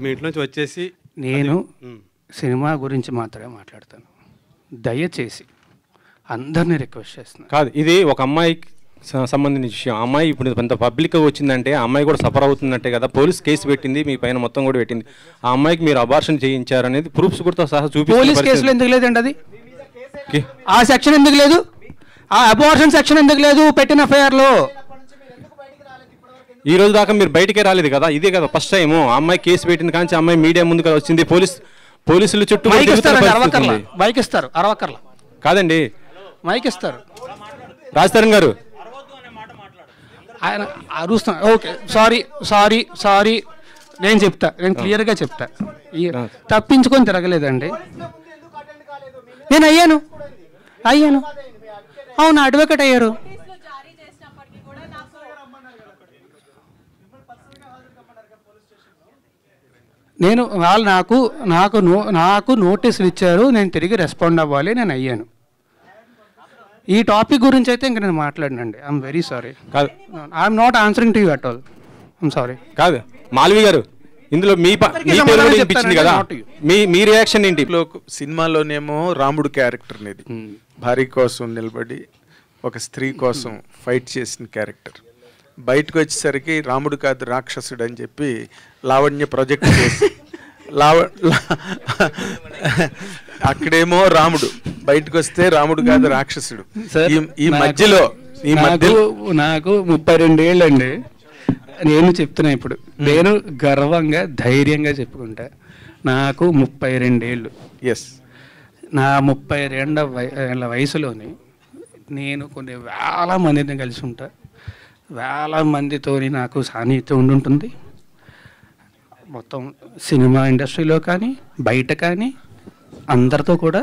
మీ ఇంట్లో నుంచి వచ్చేసి నేను సినిమా గురించి మాత్రమే మాట్లాడతాను. దయచేసి అందరినీ రిక్వెస్ట్ చేస్తున్నాను. కాదు, ఇది ఒక అమ్మాయికి సంబంధించిన విషయం. అమ్మాయి ఇప్పుడు కొంత పబ్లిక్గా వచ్చిందంటే ఆ అమ్మాయి కూడా సఫర్ అవుతుందంటే కదా, పోలీస్ కేసు పెట్టింది, మీ పైన మొత్తం కూడా పెట్టింది. ఆ అమ్మాయికి మీరు అబార్షన్ చేయించారనేది ప్రూఫ్స్ కూడా సహా చూపి. పోలీస్ కేసులో ఎందుకు లేదండి అది? ఆ సెక్షన్ ఎందుకు లేదు? ఆ అబార్షన్ సెక్షన్ ఎందుకు లేదు పెట్టిన ఎఫ్ఐఆర్లో? ఈ రోజు దాకా మీరు బయటకే రాలేదు కదా, ఇదే కదా ఫస్ట్ టైం. ఆ అమ్మాయి కేసు పెట్టింది కానీ అమ్మాయి మీడియా ముందుకు వచ్చింది. పోలీసులు చుట్టూ బైక్ ఇస్తారు అరవకర్ల కాదండి, మైక్ ఇస్తారు. రాజతరణ్ గారు ఆయన అరుస్తాను. ఓకే, సారీ సారీ సారీ, నేను చెప్తా, నేను క్లియర్గా చెప్తా. తప్పించుకొని తిరగలేదండి, నేను అయ్యాను. అవును, అడ్వకేట్ అయ్యారు. నేను వాళ్ళు నాకు నోటీసులు ఇచ్చారు, నేను తిరిగి రెస్పాండ్ అవ్వాలి, నేను అయ్యాను. ఈ టాపిక్ గురించి అయితే ఇంక నేను మాట్లాడినండి. I'm very sorry. కాదు, I'm not answering to you at all. I'm sorry. కాదు మాల్వి గారు, ఇందులో మీ పేరు వినిపించింది కదా, మీ రియాక్షన్ ఏంటి? సినిమాలోనేమో రాముడు క్యారెక్టర్ అనేది భార్య కోసం నిలబడి ఒక స్త్రీ కోసం ఫైట్ చేసిన క్యారెక్టర్. బయటకు వచ్చేసరికి రాముడు కాదు రాక్షసుడు అని చెప్పి లావణ్య ప్రొజెక్ట్ చేసి అక్కడేమో రాముడు, బయటకు వస్తే రాముడు కాదు రాక్షసుడు. ఈ మధ్యలో నాకు 32 ఏళ్ళండి. నేను చెప్తున్నా ఇప్పుడు, నేను గర్వంగా ధైర్యంగా చెప్పుకుంటా, నాకు 32 ఏళ్ళు. ఎస్, నా 32 ఏళ్ళ వయసులోని నేను కొన్ని వేల మందిని కలిసి ఉంటా, వేల మందితో నాకు సాన్నిహిత్యం ఉండుంటుంది. మొత్తం సినిమా ఇండస్ట్రీలో కానీ బయట కానీ అందరితో కూడా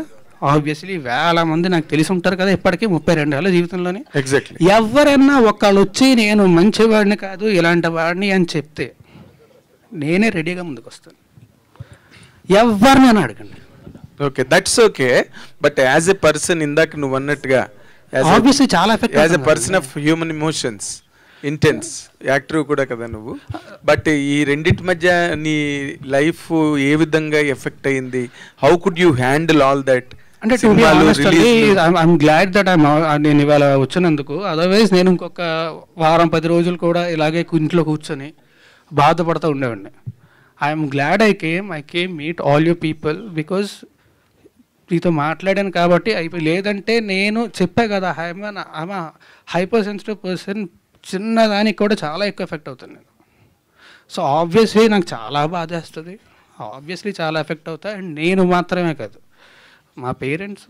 ఆబ్వియస్లీ వేల మంది నాకు తెలిసి ఉంటారు కదా ఇప్పటికీ 32 ఏళ్ళ జీవితంలోనే. ఎగ్జాక్ట్లీ. ఎవరైనా ఒకళ్ళు వచ్చి నేను మంచివాడిని కాదు ఇలాంటి వాడిని అని చెప్తే నేనే రెడీగా ముందుకు వస్తాను. ఎవరినైనా అడగండి. Okay, that's okay. But as a person, ఇందాక నువ్వు అన్నట్టుగా ఆబ్వియస్లీ చాలా effect as a person of human emotions, intense actor కూడా కదా నువ్వు. బట్ ఈ రెండింటి మధ్య నీ లైఫ్ ఏ విధంగా ఎఫెక్ట్ అయింది? How could you handle all that? అంటే టు బి ఆనెస్ట్ అండి, ఐఎమ్ గ్లాడ్ దట్ నేను ఇవాళ వచ్చినందుకు. అదర్వైజ్ నేను ఇంకొక వారం 10 రోజులు కూడా ఇలాగే ఇంట్లో కూర్చొని బాధపడుతూ ఉండేవాడిని. I'm glad I came meet all you people because నీతో మాట్లాడాను కాబట్టి అయిపోయి. లేదంటే నేను చెప్పా కదా, ఐఎమ్ హైపర్ సెన్సిటివ్ పర్సన్, చిన్నదానికి కూడా చాలా ఎక్కువ ఎఫెక్ట్ అవుతుంది నేను. సో ఆబ్వియస్లీ నాకు చాలా బాధేస్తుంది, ఆబ్వియస్లీ చాలా ఎఫెక్ట్ అవుతాయి. అండ్ నేను మాత్రమే కాదు, మా పేరెంట్స్,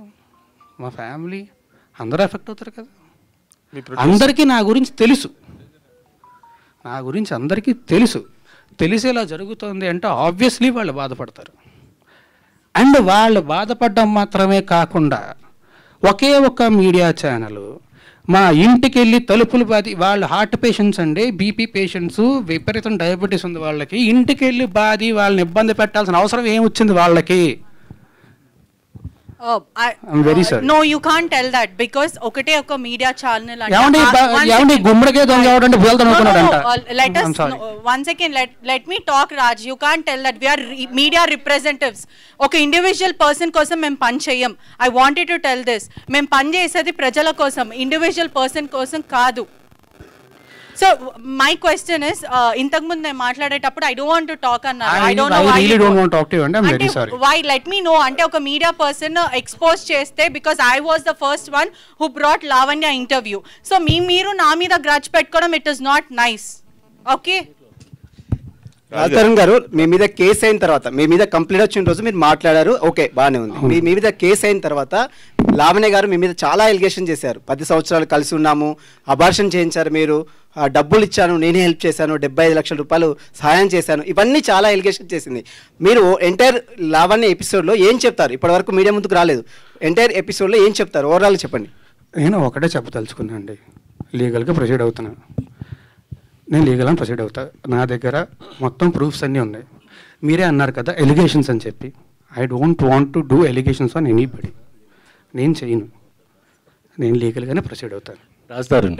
మా ఫ్యామిలీ అందరూ ఎఫెక్ట్ అవుతారు కదా. అందరికీ నా గురించి తెలుసు. తెలిసేలా జరుగుతుంది అంటే ఆబ్వియస్లీ వాళ్ళు బాధపడతారు. అండ్ వాళ్ళు బాధపడడం మాత్రమే కాకుండా ఒకే ఒక్క మీడియా ఛానల్ మా ఇంటికి వెళ్ళి తలుపులు బాది, వాళ్ళు హార్ట్ పేషెంట్స్ అండి, బీపీ పేషెంట్స్, విపరీతం డయాబెటీస్ ఉంది వాళ్ళకి, ఇంటికి వెళ్ళి బాది వాళ్ళని ఇబ్బంది పెట్టాల్సిన అవసరం ఏమొచ్చింది వాళ్ళకి? I'm very sorry. No, you can't tell that because ఒకటే ఒక మీడియా ఛానల్ అంటే గుమ్మడికే దొంగ ఎవడంటే బోల్తనుకున్నాడంట. Let us one second, let me talk, Raj. You can't tell that we are media representatives. ఒక ఇండివిజువల్ పర్సన్ కోసం మేము పని చేయం. I wanted to tell this. మేము పని చేసేది ప్రజల కోసం, ఇండివిజువల్ పర్సన్ కోసం కాదు. So my question is, ఇంతకు ముందు నేను మాట్లాడేటప్పుడు I don't want to talk అన్నారు. I don't know why. I really don't want to talk to you and I'm very sorry. Why? Let me know. అంటే ఒక media person expose చేస్తే, because I was the first one who brought Lavanya interview. So మీరు నా మీద grudge పెట్టుకోవడం, it is not nice. Okay? రాజతరణ్ గారు, మీ మీద case అయిన తర్వాత, మీ మీద కంప్లైంట్ వచ్చిన రోజు మీరు మాట్లాడారు, ఓకే బాగానే ఉంది. మీ మీద కేసు అయిన తర్వాత లావణ్య గారు మీ మీద చాలా ఎలిగేషన్ చేశారు. 10 సంవత్సరాలు కలిసి ఉన్నాము, అబార్షన్ చేయించారు, మీరు డబ్బులు ఇచ్చాను, నేనే హెల్ప్ చేశాను, 75 లక్షల రూపాయలు సహాయం చేశాను, ఇవన్నీ చాలా ఎలిగేషన్ చేసింది. మీరు ఎంటైర్ లావణ్య ఎపిసోడ్లో ఏం చెప్తారు? ఇప్పటివరకు మీడియా ముందుకు రాలేదు, ఎంటైర్ ఎపిసోడ్లో ఏం చెప్తారు? ఓవరాల్ చెప్పండి. నేను ఒకటే చెప్పదలుచుకున్నాను అండి, లీగల్గా ప్రొసీడ్ అవుతున్నాను. నేను లీగల్గా ప్రొసీడ్ అవుతా, నా దగ్గర మొత్తం ప్రూఫ్స్ అన్నీ ఉన్నాయి. మీరే అన్నారు కదా ఎలిగేషన్స్ అని చెప్పి. I don't want to do allegations on anybody. నేను చేయను, నేను లీగల్గానే ప్రొసీడ్ అవుతాను. రాస్తారు.